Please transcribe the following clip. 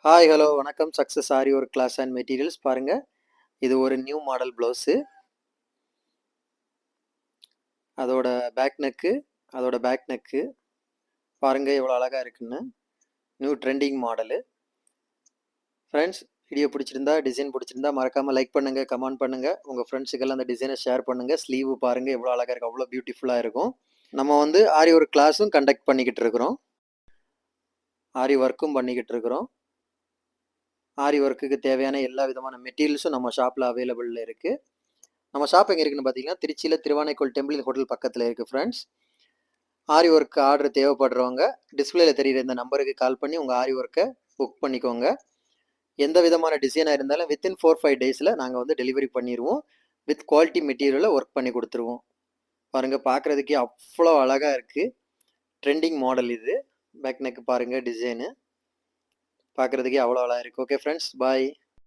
Hi ஹலோ வணக்கம். Success aari work class and materials பாருங்க. இது ஒரு நியூ மாடல் ப்ளவுஸு. அதோட பேக் நெக்கு பாருங்க எவ்வளோ அழகா இருக்குன்னு. New trending model. Friends, video பிடிச்சிருந்தா, டிசைன் பிடிச்சிருந்தா மறக்காம லைக் பண்ணுங்க, கமெண்ட் பண்ணுங்க. உங்க ஃப்ரெண்ட்ஸுக்கெல்லாம் அந்த டிசைனை ஷேர் பண்ணுங்க. ஸ்லீவ் பாருங்க எவ்வளோ அழகா இருக்கு, அவ்வளோ பியூட்டிஃபுல்லா இருக்கும். நம்ம வந்து ஆரி ஒர்க் கிளாஸும் கண்டக்ட் பண்ணிக்கிட்டு இருக்கிறோம். ஆரி ஒர்க்கும் பண்ணிக்கிட்டு இருக்கிறோம். ஆரி ஒர்க்குக்கு தேவையான எல்லா விதமான மெட்டீரியல்ஸும் நம்ம ஷாப்பில் அவைலபிளில் இருக்குது. நம்ம ஷாப் எங்கே இருக்குன்னு பார்த்தீங்கன்னா, திருச்சியில் திருவானைக்கோல் டெம்பிள் ஹோட்டல் பக்கத்தில் இருக்குது ஃப்ரெண்ட்ஸ். ஆரி ஒர்க் ஆர்டர் தேவைப்படுறவங்க டிஸ்பிளேல தெரியுற இந்த நம்பருக்கு கால் பண்ணி உங்கள் ஆரி ஒர்க்கை புக் பண்ணிக்கோங்க. எந்த விதமான டிசைனாக இருந்தாலும் வித்தின் 4-5 டேஸில் நாங்கள் வந்து டெலிவரி பண்ணிடுவோம். வித் குவாலிட்டி மெட்டீரியலில் ஒர்க் பண்ணி கொடுத்துருவோம். பாருங்கள், பார்க்குறதுக்கே அவ்வளோ அழகாக இருக்குது. ட்ரெண்டிங் மாடல் இது. பேக் நெக் பாருங்கள், டிசைனு பார்க்குறதுக்கே அவ்வளோ அழகாக இருக்குது. ஓகே ஃப்ரெண்ட்ஸ், பாய்.